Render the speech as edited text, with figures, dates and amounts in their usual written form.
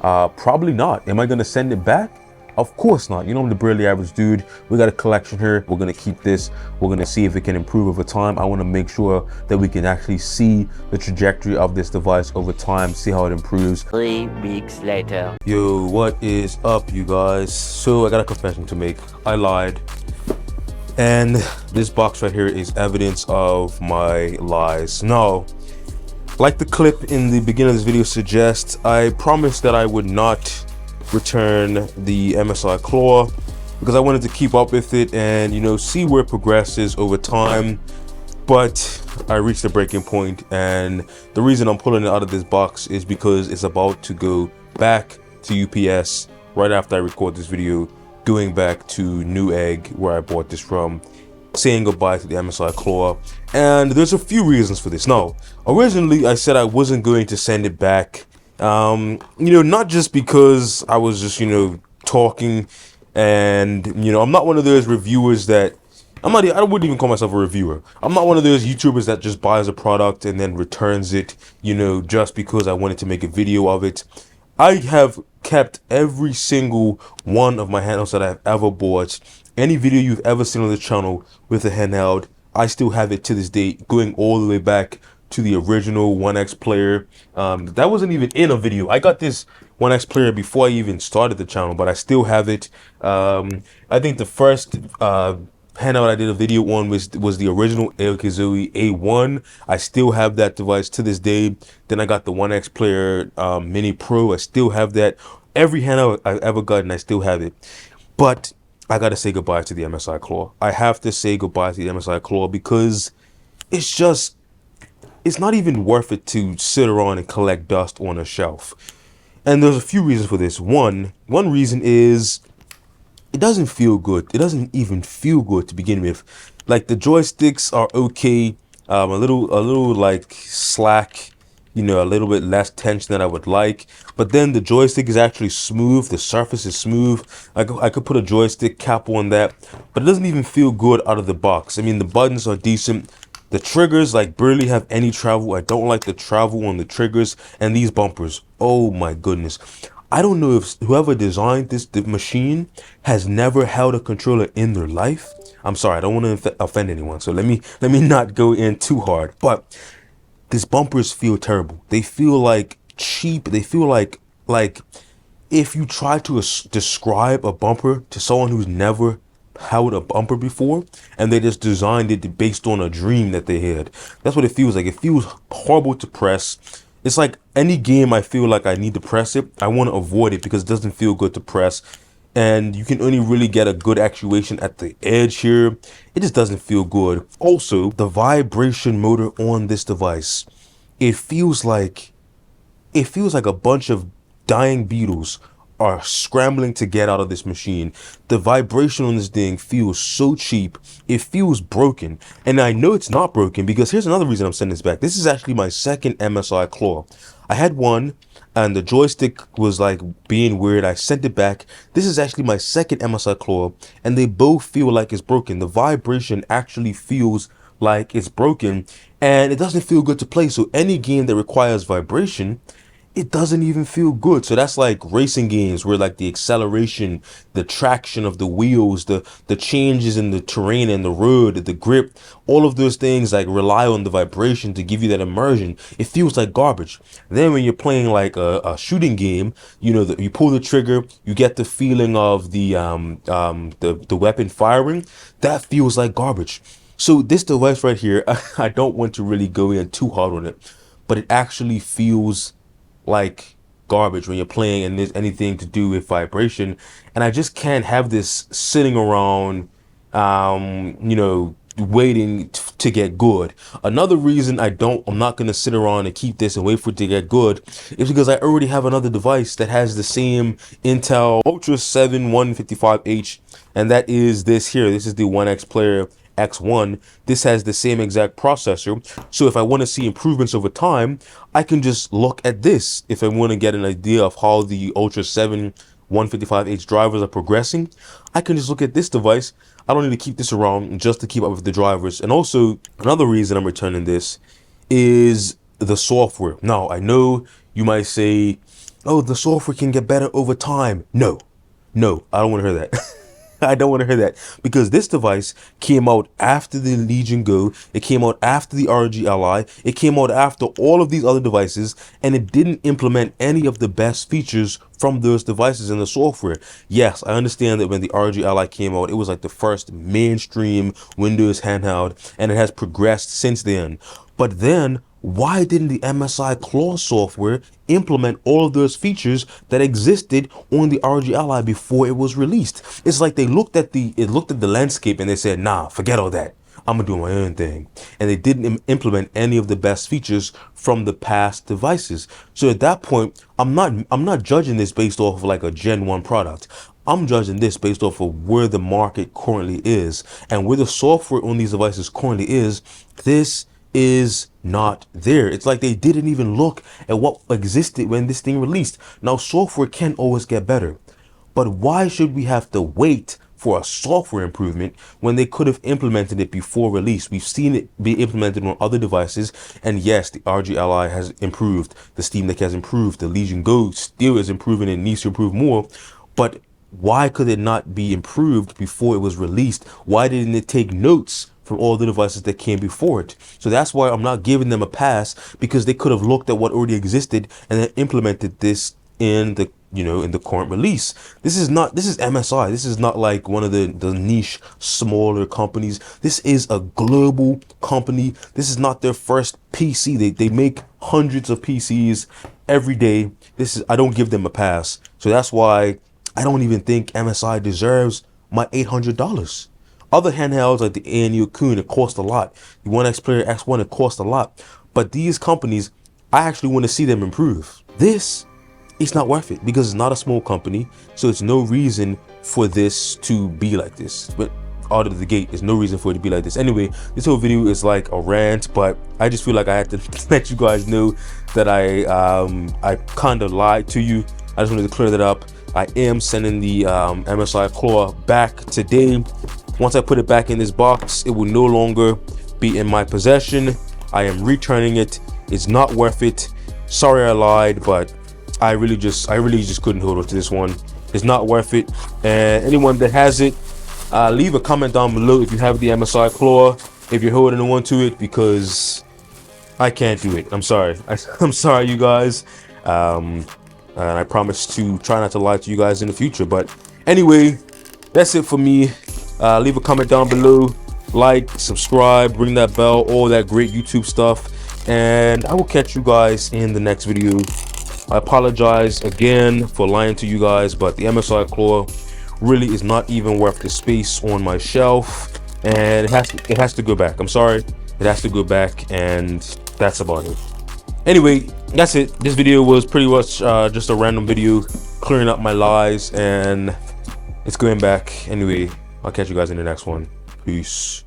Probably not. Am I gonna send it back? Of course not. You know, I'm the barely average dude. We got a collection here. We're gonna keep this. We're gonna see if it can improve over time. I wanna make sure that we can actually see the trajectory of this device over time, see how it improves. 3 weeks later. Yo, what is up, you guys? So I got a confession to make. I lied. And this box right here is evidence of my lies. No, like the clip in the beginning of this video suggests, I promised that I would not return the MSI Claw because I wanted to keep up with it and, you know, see where it progresses over time. But I reached a breaking point, and the reason I'm pulling it out of this box is because it's about to go back to UPS right after I record this video, going back to Newegg where I bought this from, saying goodbye to the MSI Claw. And there's a few reasons for this. Now, originally I said I wasn't going to send it back, you know, not just because I was just, you know, talking, and, you know, I'm not one of those reviewers that I wouldn't even call myself a reviewer. I'm not one of those YouTubers that just buys a product and then returns it, you know, just because I wanted to make a video of it. I have kept every single one of my handhelds that I've ever bought. Any video you've ever seen on the channel with a handheld, I still have it to this day, going all the way back to the original 1X player. That wasn't even in a video. I got this 1X player before I even started the channel, but I still have it. I think the first handout I did a video on was the original Aokizui A1. I still have that device to this day. Then I got the 1X player Mini Pro. I still have that. Every handout I've ever gotten, I still have it. But I gotta say goodbye to the MSI Claw. I have to say goodbye to the MSI Claw because it's not even worth it to sit around and collect dust on a shelf. And there's a few reasons for this. One reason is it doesn't feel good. It doesn't even feel good to begin with. Like, the joysticks are okay, a little like slack, you know, a little bit less tension than I would like. But then the joystick is actually smooth. The surface is smooth. I could put a joystick cap on that, but it doesn't even feel good out of the box. I mean, the buttons are decent. The triggers, like, barely have any travel. I don't like the travel on the triggers. And these bumpers, oh my goodness. I don't know if whoever designed the machine has never held a controller in their life. I'm sorry, I don't want to offend anyone, so let me not go in too hard. But these bumpers feel terrible. They feel like cheap. They feel like if you try to describe a bumper to someone who's never held a bumper before and they just designed it based on a dream that they had. That's what it feels like. It feels horrible to press. It's like any game I feel like I need to press it, I want to avoid it because it doesn't feel good to press. And you can only really get a good actuation at the edge here. It just doesn't feel good. Also, the vibration motor on this device, it feels like a bunch of dying beetles are scrambling to get out of this machine. The vibration on this thing feels so cheap. It feels broken. And I know it's not broken because here's another reason I'm sending this back. This is actually my second MSI Claw. I had one and the joystick was like being weird. I sent it back. This is actually my second MSI Claw and they both feel like it's broken. The vibration actually feels like it's broken and it doesn't feel good to play. So any game that requires vibration, it doesn't even feel good. So that's like racing games where like the acceleration, the traction of the wheels, the changes in the terrain and the road, the grip, all of those things like rely on the vibration to give you that immersion. It feels like garbage. Then when you're playing like a shooting game, you know, you pull the trigger, you get the feeling of the weapon firing. That feels like garbage. So this device right here, I don't want to really go in too hard on it, but it actually feels like garbage when you're playing and there's anything to do with vibration. And I just can't have this sitting around, you know, waiting to get good. Another reason I'm not going to sit around and keep this and wait for it to get good is because I already have another device that has the same Intel Ultra 7 155H, and that is this here. This is the 1X player X1. This has the same exact processor. So if I want to see improvements over time, I can just look at this. If I want to get an idea of how the Ultra 7 155H drivers are progressing, I can just look at this device. I don't need to keep this around just to keep up with the drivers. And also, another reason I'm returning this is the software. Now, I know you might say, oh, the software can get better over time. No, no, I don't want to hear that. I don't want to hear that, because this device came out after the Legion Go. It came out after the RG Ally. It came out after all of these other devices, and it didn't implement any of the best features from those devices in the software. Yes, I understand that when the RG Ally came out, it was like the first mainstream Windows handheld, and it has progressed since then. But then, why didn't the MSI Claw software implement all of those features that existed on the RG Ally before it was released? It's like they looked at the landscape and they said, nah, forget all that. I'm gonna do my own thing. And they didn't implement any of the best features from the past devices. So at that point, I'm not judging this based off of like a Gen 1 product. I'm judging this based off of where the market currently is, and where the software on these devices currently is. This is not there. It's like they didn't even look at what existed when this thing released. Now, software can always get better, but why should we have to wait for a software improvement when they could have implemented it before release? We've seen it be implemented on other devices, and yes, the RG Ally has improved, the Steam Deck has improved, the Legion Go still is improving and needs to improve more, but why could it not be improved before it was released? Why didn't it take notes from all the devices that came before it? So that's why I'm not giving them a pass, because they could have looked at what already existed and then implemented this in the in the current release. This is MSI. This is not like one of the niche smaller companies. This is a global company. This is not their first PC. They make hundreds of PCs every day. I don't give them a pass. So that's why I don't even think MSI deserves my $800. Other handhelds like the ANU Kun, it cost a lot. The One X Player X1, it cost a lot. But these companies, I actually want to see them improve. This, it's not worth it, because it's not a small company. So it's no reason for this to be like this. But out of the gate, there's no reason for it to be like this. Anyway, this whole video is like a rant, but I just feel like I had to let you guys know that I kind of lied to you. I just wanted to clear that up. I am sending the MSI Claw back today. Once I put it back in this box, it will no longer be in my possession. I am returning it. It's not worth it. Sorry I lied, but I really just couldn't hold on to this one. It's not worth it. And anyone that has it, leave a comment down below if you have the MSI Claw, if you're holding on to it, because I can't do it. I'm sorry. I'm sorry, you guys. And I promise to try not to lie to you guys in the future. But anyway, that's it for me. Leave a comment down below, like, subscribe, ring that bell, all that great YouTube stuff, and I will catch you guys in the next video. I apologize again for lying to you guys, but the MSI Claw really is not even worth the space on my shelf, and it has to go back. I'm sorry, it has to go back, and that's about it. Anyway, that's it. This video was pretty much just a random video clearing up my lies, and it's going back. Anyway, I'll catch you guys in the next one. Peace.